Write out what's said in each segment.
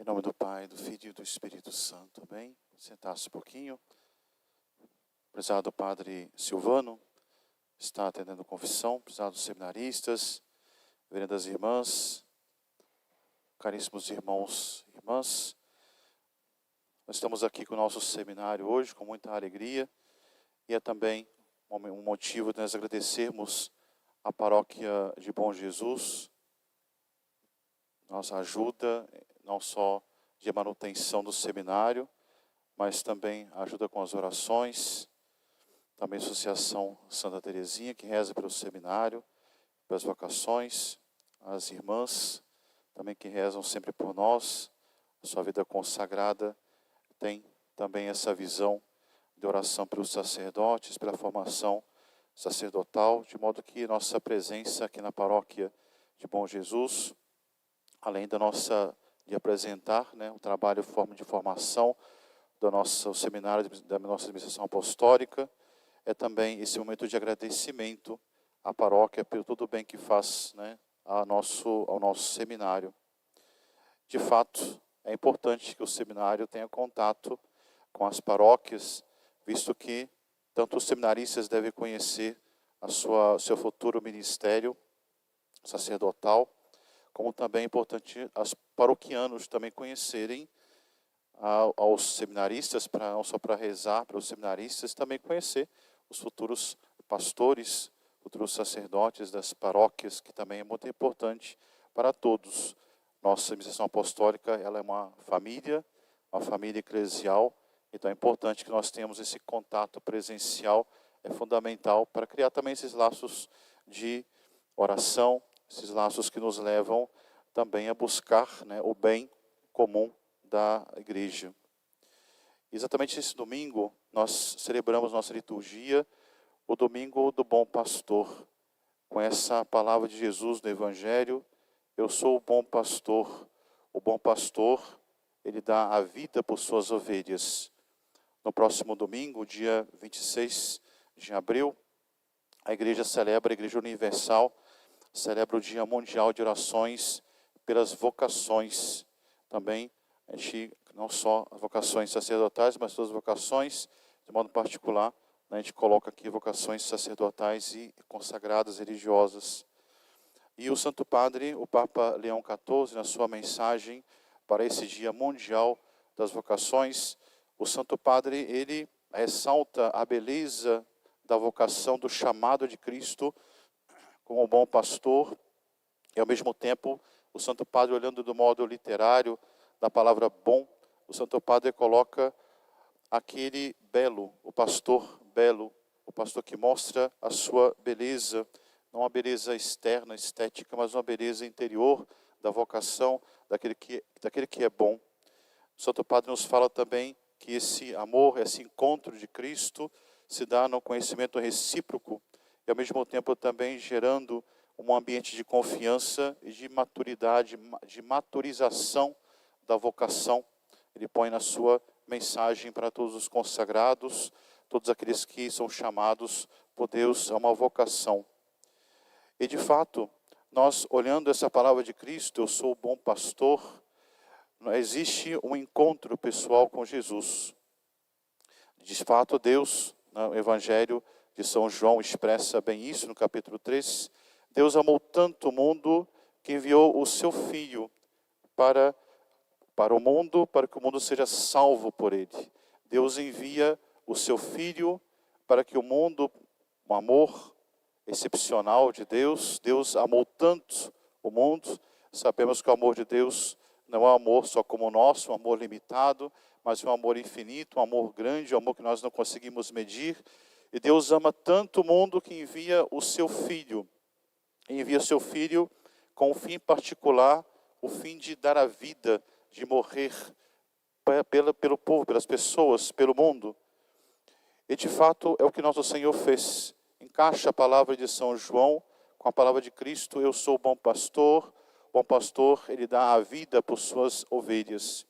Em nome do Pai, do Filho e do Espírito Santo, amém? Sentar-se um pouquinho. Prezado Padre Silvano, está atendendo confissão. Prezados seminaristas, veredas irmãs, caríssimos irmãos e irmãs. Nós estamos aqui com o nosso seminário hoje, com muita alegria. E é também um motivo de nós agradecermos a paróquia de Bom Jesus, nossa ajuda, não só de manutenção do seminário, mas também ajuda com as orações, também a Associação Santa Teresinha, que reza pelo seminário, pelas vocações, as irmãs, também que rezam sempre por nós, a sua vida consagrada, tem também essa visão de oração pelos sacerdotes, pela formação sacerdotal, de modo que nossa presença aqui na paróquia de Bom Jesus, além de apresentar o trabalho de formação do nosso seminário, da nossa administração apostólica, é também esse momento de agradecimento à paróquia pelo tudo bem que faz ao nosso seminário. De fato, é importante que o seminário tenha contato com as paróquias, visto que tanto os seminaristas devem conhecer o seu futuro ministério sacerdotal, como também é importante os paroquianos também conhecerem aos seminaristas, não só para rezar para os seminaristas, também conhecer os futuros pastores, futuros sacerdotes das paróquias, que também é muito importante para todos. Nossa administração apostólica, ela é uma família eclesial, então é importante que nós tenhamos esse contato presencial, é fundamental para criar também esses laços de oração, esses laços que nos levam também a buscar o bem comum da igreja. Exatamente esse domingo, nós celebramos nossa liturgia, o domingo do Bom Pastor, com essa palavra de Jesus no Evangelho: eu sou o bom pastor. O bom pastor, ele dá a vida por suas ovelhas. No próximo domingo, dia 26 de abril, a Igreja Universal, celebra o Dia Mundial de Orações pelas vocações. Também, a gente, não só as vocações sacerdotais, mas todas as vocações, de modo particular, a gente coloca aqui vocações sacerdotais e consagradas religiosas. E o Santo Padre, o Papa Leão XIV, na sua mensagem para esse Dia Mundial das Vocações, o Santo Padre, ele ressalta a beleza da vocação, do chamado de Cristo como bom pastor, e ao mesmo tempo, o Santo Padre, olhando do modo literário da palavra bom, o Santo Padre coloca aquele belo, o pastor belo, o pastor que mostra a sua beleza, não uma beleza externa, estética, mas uma beleza interior da vocação daquele que é bom. O Santo Padre nos fala também que esse amor, esse encontro de Cristo se dá no conhecimento recíproco e ao mesmo tempo também gerando um ambiente de confiança e de maturidade, de maturização da vocação. Ele põe na sua mensagem para todos os consagrados, todos aqueles que são chamados por Deus a uma vocação. E de fato, nós olhando essa palavra de Cristo, eu sou o bom pastor, existe um encontro pessoal com Jesus. De fato, Deus, no Evangelho de São João, expressa bem isso no capítulo 3. Deus amou tanto o mundo que enviou o seu Filho para o mundo, para que o mundo seja salvo por ele. Deus envia o seu Filho para que o mundo, um amor excepcional de Deus, Deus amou tanto o mundo. Sabemos que o amor de Deus não é um amor só como o nosso, um amor limitado, mas um amor infinito, um amor grande, um amor que nós não conseguimos medir. E Deus ama tanto o mundo que envia o seu Filho. Envia o seu Filho com um fim particular, o fim de dar a vida, de morrer pelo povo, pelas pessoas, pelo mundo. E de fato é o que nosso Senhor fez. Encaixa a palavra de São João com a palavra de Cristo: eu sou o bom pastor. O bom pastor, ele dá a vida por suas ovelhas.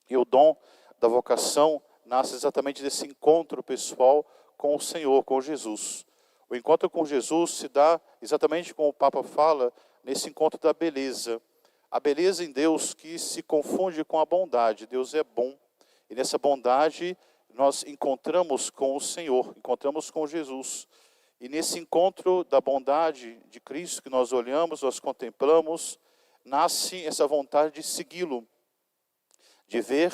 E o dom da vocação nasce exatamente desse encontro pessoal com o Senhor, com Jesus. O encontro com Jesus se dá exatamente como o Papa fala, nesse encontro da beleza. a beleza em Deus que se confunde com a bondade. Deus é bom. E nessa bondade nós encontramos com o Senhor, encontramos com Jesus. E nesse encontro da bondade de Cristo que nós olhamos, nós contemplamos, nasce essa vontade de segui-lo, de ver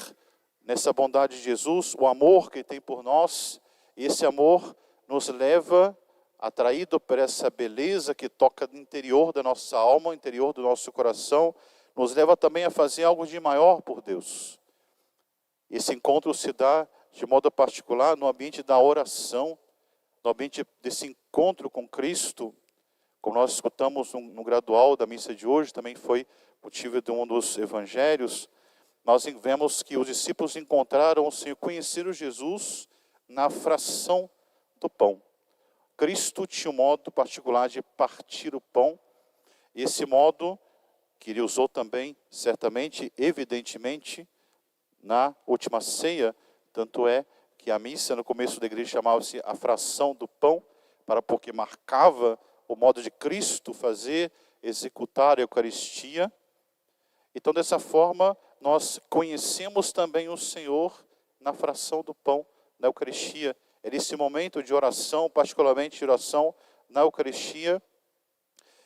nessa bondade de Jesus o amor que ele tem por nós. E esse amor nos leva, atraído por essa beleza que toca no interior da nossa alma, no interior do nosso coração, nos leva também a fazer algo de maior por Deus. Esse encontro se dá de modo particular no ambiente da oração, no ambiente desse encontro com Cristo, como nós escutamos no gradual da missa de hoje, também foi motivo de um dos evangelhos. Nós vemos que os discípulos encontraram o Senhor, conheceram Jesus na fração do pão. Cristo tinha um modo particular de partir o pão. Esse modo que ele usou também, certamente, evidentemente, na última ceia. Tanto é que a missa no começo da igreja chamava-se a fração do pão, porque marcava o modo de Cristo fazer, executar a Eucaristia. Então, dessa forma, nós conhecemos também o Senhor na fração do pão, na Eucaristia. É nesse momento de oração, particularmente de oração na Eucaristia,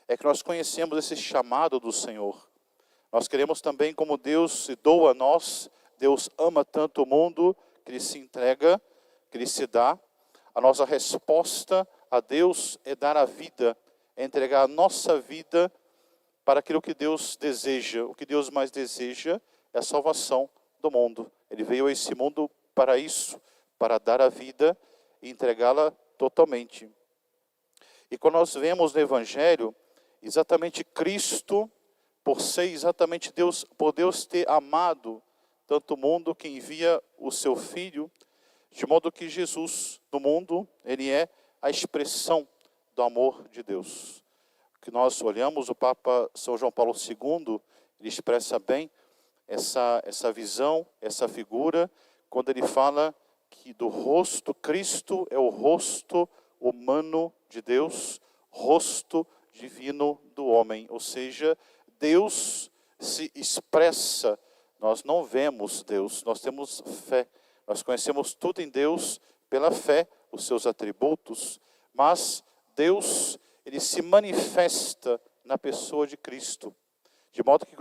é que nós conhecemos esse chamado do Senhor. Nós queremos também, como Deus se doa a nós, Deus ama tanto o mundo, que Ele se entrega, que Ele se dá. A nossa resposta a Deus é dar a vida, é entregar a nossa vida para aquilo que Deus deseja. O que Deus mais deseja é a salvação do mundo. Ele veio a esse mundo para isso, para dar a vida e entregá-la totalmente. E quando nós vemos no Evangelho, exatamente Cristo, por ser exatamente Deus, por Deus ter amado tanto o mundo que envia o seu Filho, de modo que Jesus, no mundo, ele é a expressão do amor de Deus. Que nós olhamos, o Papa São João Paulo II, ele expressa bem essa visão, essa figura, quando ele fala que do rosto, Cristo é o rosto humano de Deus, rosto divino do homem. Ou seja, Deus se expressa. Nós não vemos Deus, nós temos fé. Nós conhecemos tudo em Deus pela fé, os seus atributos, mas Deus, ele se manifesta na pessoa de Cristo. De modo que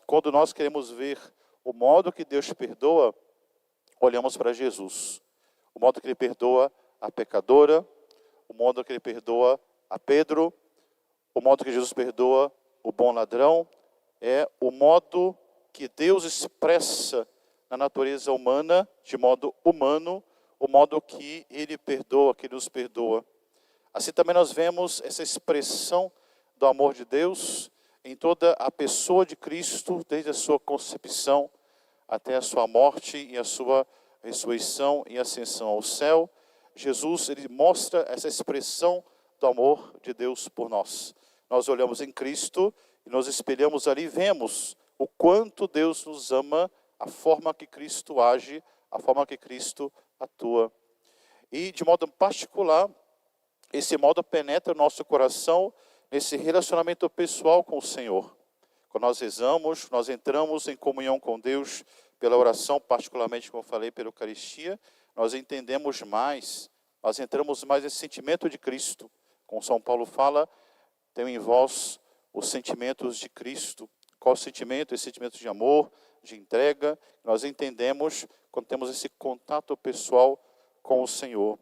quando nós queremos ver o modo que Deus perdoa, olhamos para Jesus. O modo que Ele perdoa a pecadora, o modo que Ele perdoa a Pedro, o modo que Jesus perdoa o bom ladrão, é o modo que Deus expressa na natureza humana, de modo humano, o modo que Ele perdoa, que Ele nos perdoa. Assim também nós vemos essa expressão do amor de Deus em toda a pessoa de Cristo, desde a sua concepção até a sua morte e a sua ressurreição e ascensão ao céu. Jesus, ele mostra essa expressão do amor de Deus por nós. Nós olhamos em Cristo e nos espelhamos ali e vemos o quanto Deus nos ama, a forma que Cristo age, a forma que Cristo atua. E de modo particular, esse modo penetra o nosso coração nesse relacionamento pessoal com o Senhor. Quando nós rezamos, nós entramos em comunhão com Deus pela oração, particularmente, como eu falei, pela Eucaristia, nós entendemos mais, nós entramos mais nesse sentimento de Cristo. Como São Paulo fala, tenho em vós os sentimentos de Cristo. Qual o sentimento? Esse sentimento de amor, de entrega. Nós entendemos quando temos esse contato pessoal com o Senhor.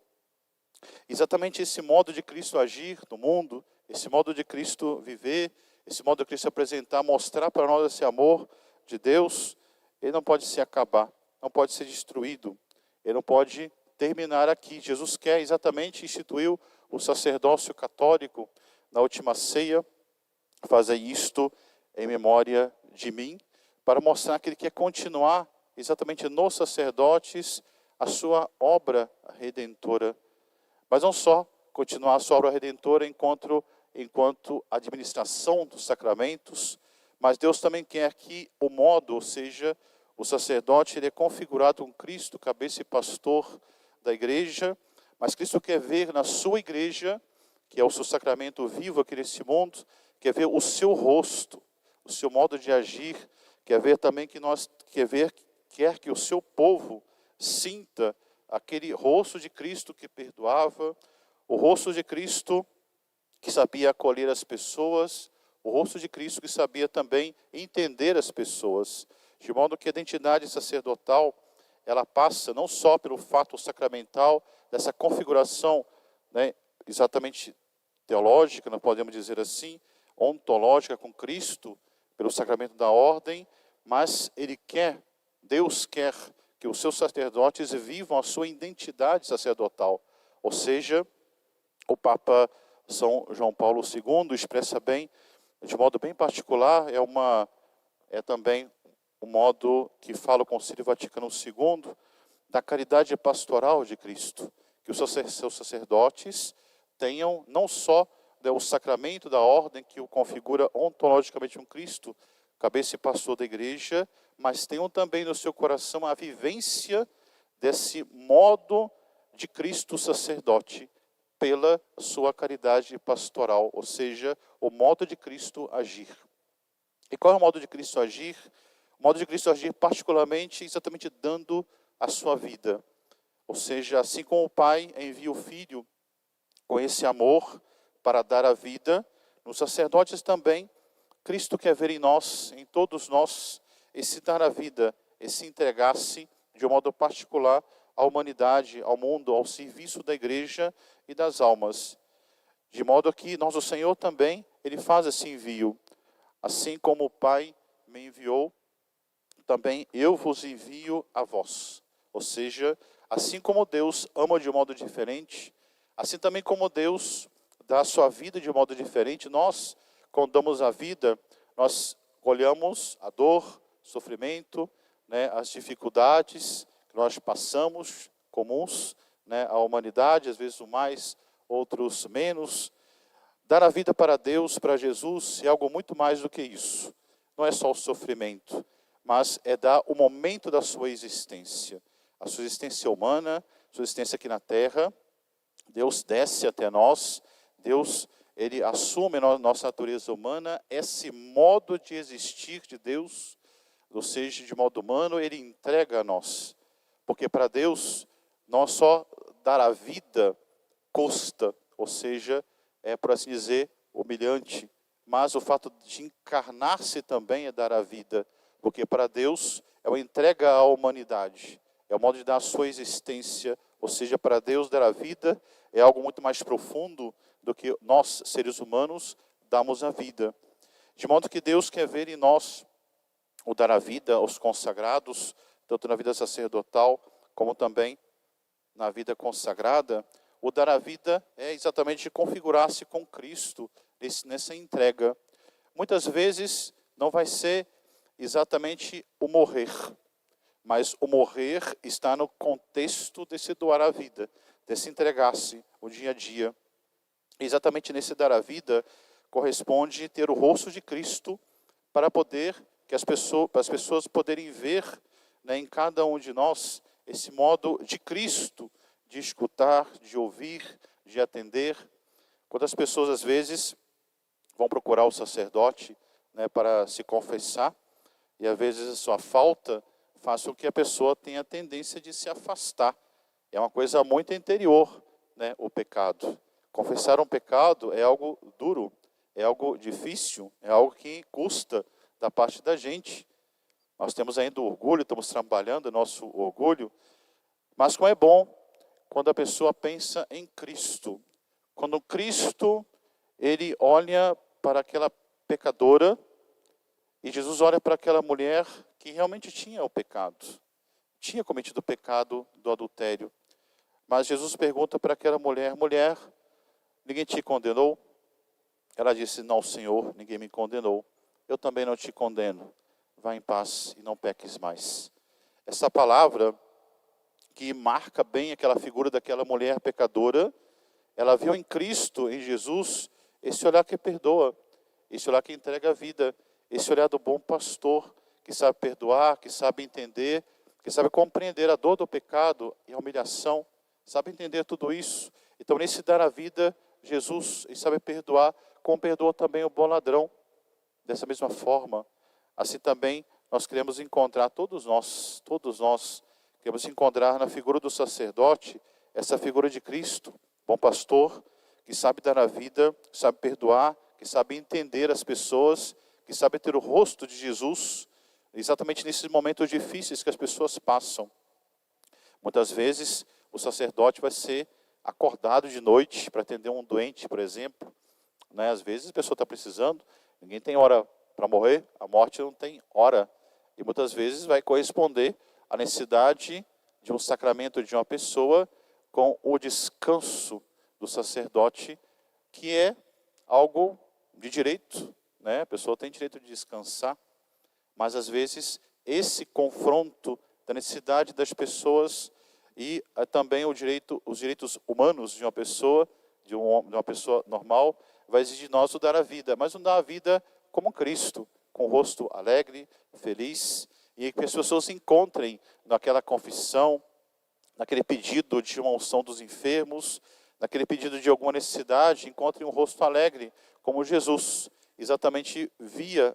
Exatamente esse modo de Cristo agir no mundo, esse modo de Cristo viver, esse modo de Cristo apresentar, mostrar para nós esse amor de Deus, ele não pode se acabar, não pode ser destruído, ele não pode terminar aqui. Jesus quer exatamente instituir o sacerdócio católico na última ceia, fazer isto em memória de mim, para mostrar que ele quer continuar exatamente nos sacerdotes a sua obra redentora. Mas não só continuar a sua obra redentora enquanto administração dos sacramentos, mas Deus também quer que o modo, ou seja, o sacerdote, ele é configurado com Cristo, cabeça e pastor da igreja, mas Cristo quer ver na sua igreja, que é o seu sacramento vivo aqui nesse mundo, quer ver o seu rosto o seu modo de agir, quer ver também quer que o seu povo sinta aquele rosto de Cristo que perdoava, o rosto de Cristo que sabia acolher as pessoas, o rosto de Cristo que sabia também entender as pessoas, de modo que a identidade sacerdotal, ela passa não só pelo fato sacramental, dessa configuração, né, exatamente teológica, não podemos dizer assim, ontológica com Cristo, pelo sacramento da ordem, mas Deus quer que os seus sacerdotes vivam a sua identidade sacerdotal. Ou seja, o Papa São João Paulo II expressa bem, de modo bem particular, é também o modo que fala o Concílio Vaticano II, da caridade pastoral de Cristo, que os seus sacerdotes tenham não só o sacramento da ordem que o configura ontologicamente com Cristo, cabeça e pastor da igreja, mas tenham também no seu coração a vivência desse modo de Cristo sacerdote, pela sua caridade pastoral, ou seja, o modo de Cristo agir. E qual é o modo de Cristo agir? O modo de Cristo agir particularmente, exatamente dando a sua vida. Ou seja, assim como o Pai envia o Filho com esse amor para dar a vida, nos sacerdotes também, Cristo quer ver em nós, em todos nós, esse dar a vida, esse entregar-se de um modo particular à humanidade, ao mundo, ao serviço da igreja e das almas. De modo que nosso Senhor também, Ele faz esse envio. Assim como o Pai me enviou, também eu vos envio a vós. Ou seja, assim como Deus ama de um modo diferente, assim também como Deus dá a sua vida de um modo diferente, nós, quando damos a vida, nós olhamos a dor, sofrimento, né, as dificuldades que nós passamos, comuns, né, à humanidade, às vezes o mais, outros menos. Dar a vida para Deus, para Jesus, é algo muito mais do que isso. Não é só o sofrimento, mas é dar o momento da sua existência. A sua existência humana, a sua existência aqui na terra. Deus desce até nós, Deus, Ele assume a nossa natureza humana, esse modo de existir de Deus, ou seja, de modo humano, Ele entrega a nós. Porque para Deus, nós só dar a vida custa, ou seja, por assim dizer, humilhante. Mas o fato de encarnar-se também é dar a vida. Porque para Deus é uma entrega à humanidade. É o modo de dar a sua existência. Ou seja, para Deus dar a vida é algo muito mais profundo do que nós, seres humanos, damos a vida. De modo que Deus quer ver em nós o dar a vida aos consagrados, tanto na vida sacerdotal, como também na vida consagrada. O dar a vida é exatamente configurar-se com Cristo nessa entrega. Muitas vezes não vai ser exatamente o morrer, mas o morrer está no contexto desse doar a vida, desse entregar-se o dia a dia. Exatamente nesse dar a vida corresponde ter o rosto de Cristo para as pessoas poderem ver, né, em cada um de nós esse modo de Cristo de escutar, de ouvir, de atender. Quando as pessoas às vezes vão procurar o sacerdote, né, para se confessar, e às vezes a sua falta faz com que a pessoa tenha a tendência de se afastar. É uma coisa muito interior, né, o pecado. Confessar um pecado é algo duro, é algo difícil, é algo que custa da parte da gente. Nós temos ainda o orgulho, estamos trabalhando o nosso orgulho, mas como é bom quando a pessoa pensa em Cristo. Quando Cristo, Ele olha para aquela pecadora, e Jesus olha para aquela mulher que realmente tinha o pecado, tinha cometido o pecado do adultério. Mas Jesus pergunta para aquela mulher: mulher, ninguém te condenou? Ela disse: não, Senhor, ninguém me condenou. Eu também não te condeno. Vá em paz e não peques mais. Essa palavra que marca bem aquela figura daquela mulher pecadora, ela viu em Cristo, em Jesus, esse olhar que perdoa, esse olhar que entrega a vida, esse olhar do bom pastor, que sabe perdoar, que sabe entender, que sabe compreender a dor do pecado e a humilhação, sabe entender tudo isso. Então, nesse dar a vida, Jesus, ele sabe perdoar, como perdoa também o bom ladrão. dessa mesma forma, assim também nós queremos encontrar, todos nós queremos encontrar na figura do sacerdote, essa figura de Cristo, bom pastor, que sabe dar a vida, que sabe perdoar, que sabe entender as pessoas, que sabe ter o rosto de Jesus, exatamente nesses momentos difíceis que as pessoas passam. Muitas vezes o sacerdote vai ser acordado de noite para atender um doente, por exemplo. Né? Às vezes a pessoa está precisando, ninguém tem hora para morrer, a morte não tem hora. E muitas vezes vai corresponder à necessidade de um sacramento de uma pessoa com o descanso do sacerdote, que é algo de direito, né? A pessoa tem direito de descansar, mas às vezes esse confronto da necessidade das pessoas e também os direitos humanos de uma pessoa, de uma pessoa normal, vai exigir de nós o dar a vida, mas não dar a vida como Cristo, com o rosto alegre, feliz, e que as pessoas se encontrem naquela confissão, naquele pedido de uma unção dos enfermos, naquele pedido de alguma necessidade, encontrem um rosto alegre, como Jesus exatamente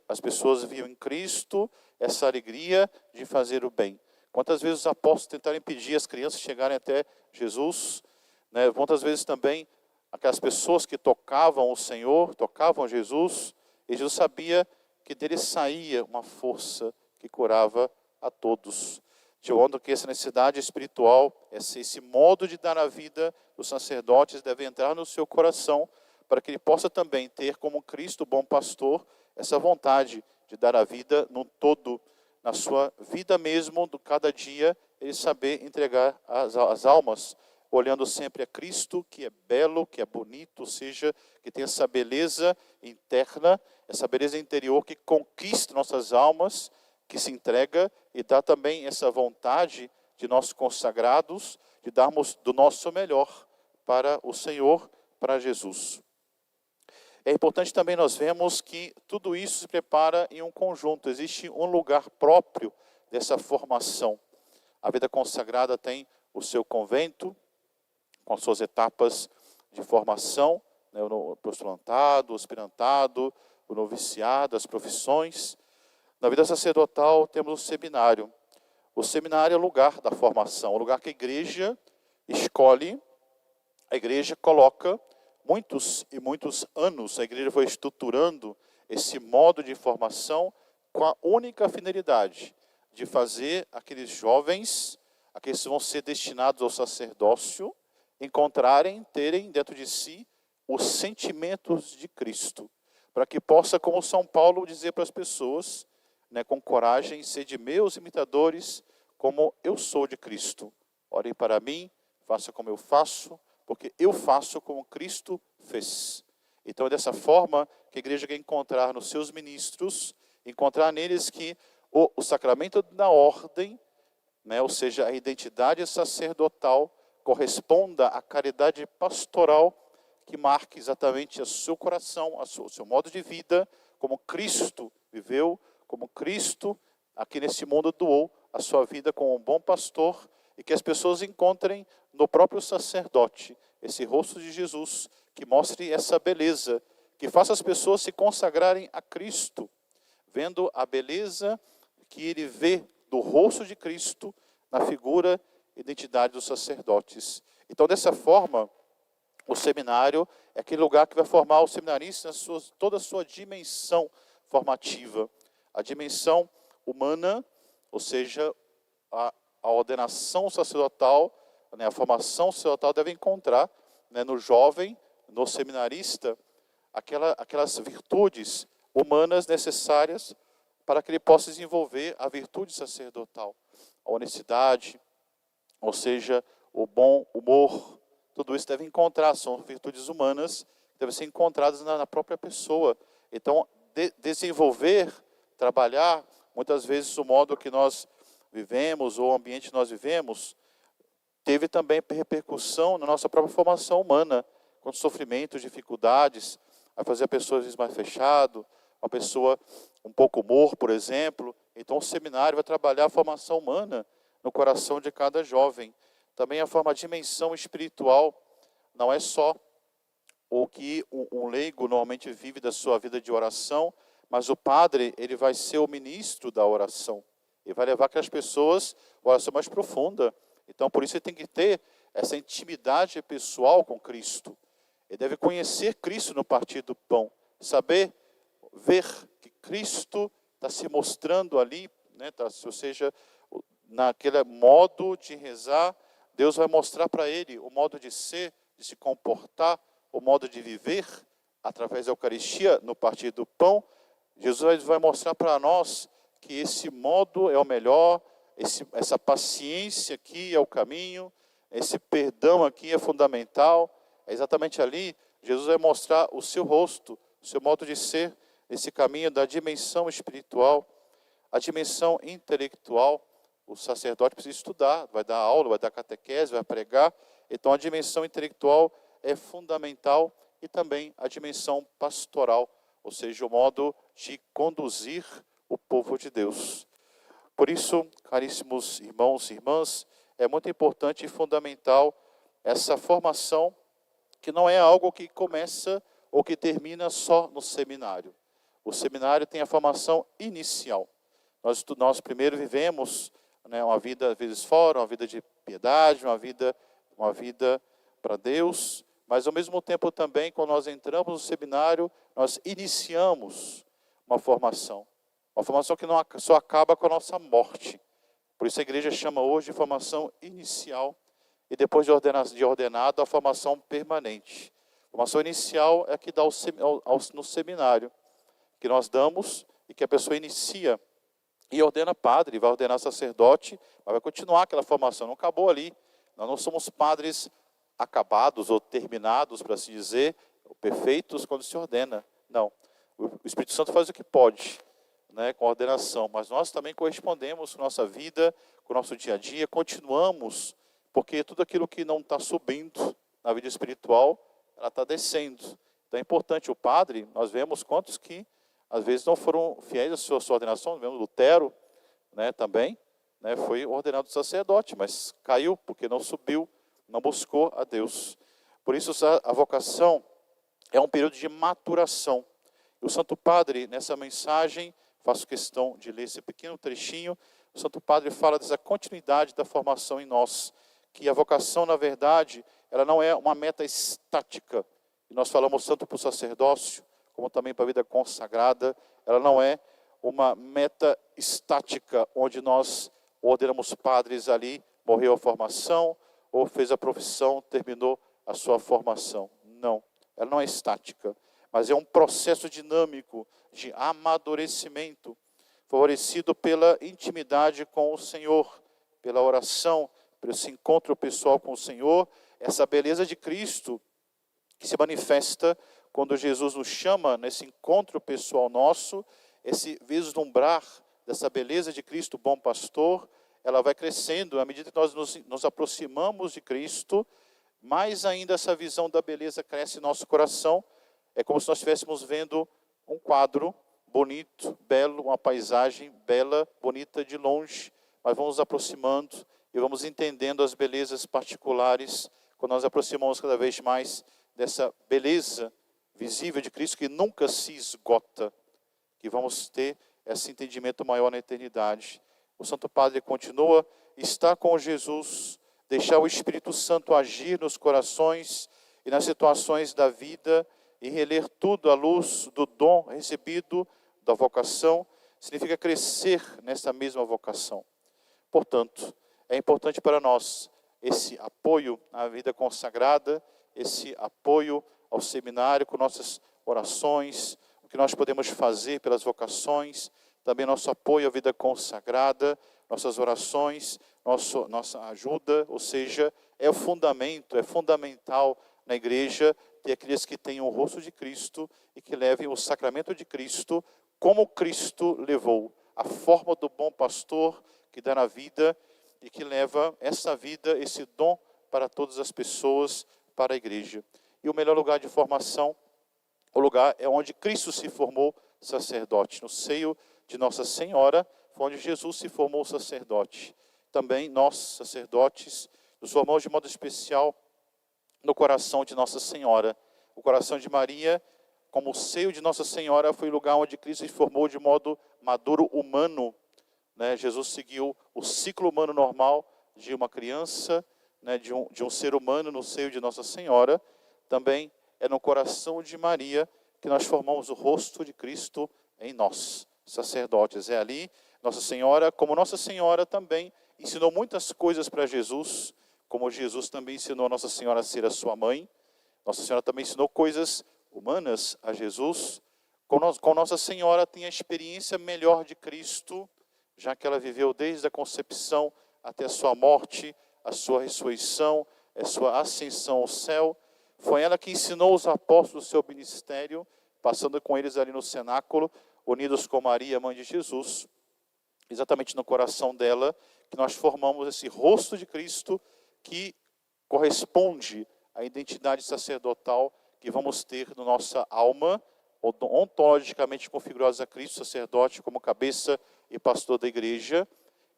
as pessoas viam em Cristo essa alegria de fazer o bem. Quantas vezes os apóstolos tentaram impedir as crianças de chegarem até Jesus, né? Quantas vezes também aquelas pessoas que tocavam o Senhor, tocavam Jesus, e Jesus sabia que dele saía uma força que curava a todos. De modo que essa necessidade espiritual, esse modo de dar a vida dos sacerdotes deve entrar no seu coração, para que ele possa também ter como Cristo, bom pastor, essa vontade de dar a vida no todo, na sua vida mesmo, do cada dia, ele saber entregar as almas, olhando sempre a Cristo, que é belo, que é bonito, ou seja, que tem essa beleza interna, essa beleza interior que conquista nossas almas, que se entrega e dá também essa vontade de nós consagrados, de darmos do nosso melhor para o Senhor, para Jesus. É importante também nós vemos que tudo isso se prepara em um conjunto, existe um lugar próprio dessa formação. A vida consagrada tem o seu convento, com as suas etapas de formação, né, o postulantado, o aspirantado, o noviciado, as profissões. Na vida sacerdotal temos o seminário. O seminário é o lugar da formação, o lugar que a igreja escolhe, a igreja coloca muitos e muitos anos, a igreja foi estruturando esse modo de formação com a única finalidade de fazer aqueles jovens, aqueles que vão ser destinados ao sacerdócio, terem dentro de si os sentimentos de Cristo, para que possa, como São Paulo, dizer para as pessoas, né, com coragem, ser de meus imitadores, como eu sou de Cristo. Orem para mim, faça como eu faço, porque eu faço como Cristo fez. Então é dessa forma que a igreja quer encontrar nos seus ministros, encontrar neles que o sacramento da ordem, né, ou seja, a identidade sacerdotal, corresponda à caridade pastoral que marque exatamente o seu coração, o seu modo de vida, como Cristo viveu, como Cristo aqui nesse mundo doou a sua vida como um bom pastor, e que as pessoas encontrem no próprio sacerdote esse rosto de Jesus, que mostre essa beleza, que faça as pessoas se consagrarem a Cristo, vendo a beleza que ele vê do rosto de Cristo na figura e identidade dos sacerdotes. Então, dessa forma, o seminário é aquele lugar que vai formar o seminarista em toda a sua dimensão formativa. A dimensão humana, ou seja, a ordenação sacerdotal, né, a formação sacerdotal deve encontrar, né, no jovem, no seminarista, aquelas virtudes humanas necessárias para que ele possa desenvolver a virtude sacerdotal. A honestidade, ou seja, o bom humor, tudo isso deve encontrar, são virtudes humanas que devem ser encontradas na própria pessoa. Então, desenvolver, trabalhar, muitas vezes o modo que nós vivemos, ou o ambiente que nós vivemos, teve também repercussão na nossa própria formação humana, com sofrimentos, dificuldades, a fazer a pessoa às vezes mais fechado, uma pessoa um pouco humor, por exemplo. Então o seminário vai trabalhar a formação humana no coração de cada jovem. Também a dimensão espiritual, não é só o que um leigo normalmente vive da sua vida de oração, mas o padre, ele vai ser o ministro da oração. Ele vai levar aquelas pessoas a oração mais profunda. Então, por isso ele tem que ter essa intimidade pessoal com Cristo. Ele deve conhecer Cristo no partir do pão, saber ver que Cristo está se mostrando ali, né, ou seja, naquele modo de rezar, Deus vai mostrar para ele o modo de ser, de se comportar, o modo de viver, através da Eucaristia, no partir do pão. Jesus vai mostrar para nós que esse modo é o melhor, essa paciência aqui é o caminho, esse perdão aqui é fundamental. É exatamente ali, Jesus vai mostrar o seu rosto, o seu modo de ser, esse caminho da dimensão espiritual, a dimensão intelectual. O sacerdote precisa estudar, vai dar aula, vai dar catequese, vai pregar. Então a dimensão intelectual é fundamental e também a dimensão pastoral, ou seja, o modo de conduzir o povo de Deus. Por isso, caríssimos irmãos e irmãs, é muito importante e fundamental essa formação, que não é algo que começa ou que termina só no seminário. O seminário tem a formação inicial. Nós primeiro vivemos, né, uma vida, às vezes, fora, uma vida de piedade, uma vida para Deus, mas ao mesmo tempo também, quando nós entramos no seminário, nós iniciamos uma formação que não só acaba com a nossa morte. Por isso a igreja chama hoje de formação inicial e depois de ordenado a formação permanente. A formação inicial é a que dá no seminário, que nós damos e que a pessoa inicia e ordena padre, vai ordenar sacerdote, mas vai continuar aquela formação, não acabou ali. Nós não somos padres acabados ou terminados, para assim dizer, perfeitos quando se ordena. Não. O Espírito Santo faz o que pode, né, com a ordenação, mas nós também correspondemos com a nossa vida, com o nosso dia a dia, continuamos, porque tudo aquilo que não está subindo na vida espiritual, ela está descendo. Então é importante o padre, nós vemos quantos que às vezes não foram fiéis à sua ordenação, vemos Lutero, né, também, né, foi ordenado sacerdote, mas caiu porque não subiu, não buscou a Deus. Por isso a vocação é um período de maturação. O Santo Padre, nessa mensagem, faço questão de ler esse pequeno trechinho, o Santo Padre fala dessa continuidade da formação em nós, que a vocação, na verdade, ela não é uma meta estática. E nós falamos tanto para o sacerdócio, como também para a vida consagrada, ela não é uma meta estática, onde nós ordenamos padres ali, morreu a formação, ou fez a profissão, terminou a sua formação. Não, ela não é estática, mas é um processo dinâmico de amadurecimento, favorecido pela intimidade com o Senhor, pela oração, pelo esse encontro pessoal com o Senhor, essa beleza de Cristo que se manifesta quando Jesus nos chama nesse encontro pessoal nosso, esse vislumbrar dessa beleza de Cristo, bom pastor, ela vai crescendo à medida que nós nos aproximamos de Cristo, mais ainda essa visão da beleza cresce em nosso coração. É como se nós estivéssemos vendo um quadro bonito, belo, uma paisagem bela, bonita de longe, mas vamos nos aproximando e vamos entendendo as belezas particulares, quando nós aproximamos cada vez mais dessa beleza visível de Cristo que nunca se esgota, que vamos ter esse entendimento maior na eternidade. O Santo Padre continua, estar com Jesus, deixar o Espírito Santo agir nos corações e nas situações da vida e reler tudo à luz do dom recebido da vocação, significa crescer nessa mesma vocação. Portanto, é importante para nós esse apoio à vida consagrada, esse apoio ao seminário com nossas orações, o que nós podemos fazer pelas vocações, também nosso apoio à vida consagrada, nossas orações, nossa ajuda, ou seja, é o fundamento, é fundamental na igreja ter aqueles que tenham o rosto de Cristo e que levem o sacramento de Cristo como Cristo levou, a forma do bom pastor que dá na vida e que leva essa vida, esse dom para todas as pessoas, para a igreja. E o melhor lugar de formação, o lugar é onde Cristo se formou sacerdote, no seio de Nossa Senhora, foi onde Jesus se formou sacerdote. Também nós, sacerdotes, nos formamos de modo especial no coração de Nossa Senhora. O coração de Maria como o seio de Nossa Senhora foi o lugar onde Cristo se formou de modo maduro humano, né? Jesus seguiu o ciclo humano normal de uma criança, né? de um ser humano no seio de Nossa Senhora. Também é no coração de Maria que nós formamos o rosto de Cristo em nós, sacerdotes. É ali, Nossa Senhora, como Nossa Senhora também ensinou muitas coisas para Jesus, como Jesus também ensinou a Nossa Senhora a ser a sua mãe. Nossa Senhora também ensinou coisas humanas a Jesus. Com Nossa Senhora tem a experiência melhor de Cristo, já que ela viveu desde a concepção até a sua morte, a sua ressurreição, a sua ascensão ao céu. Foi ela que ensinou os apóstolos o seu ministério, passando com eles ali no cenáculo, unidos com Maria, mãe de Jesus. Exatamente no coração dela que nós formamos esse rosto de Cristo que corresponde à identidade sacerdotal que vamos ter na nossa alma, ontologicamente configurados a Cristo, sacerdote como cabeça e pastor da igreja.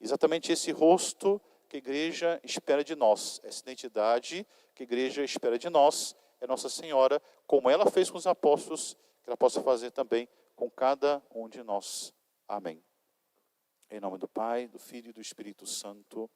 Exatamente esse rosto que a igreja espera de nós, essa identidade que a igreja espera de nós, é Nossa Senhora, como ela fez com os apóstolos, que ela possa fazer também com cada um de nós. Amém. Em nome do Pai, do Filho e do Espírito Santo.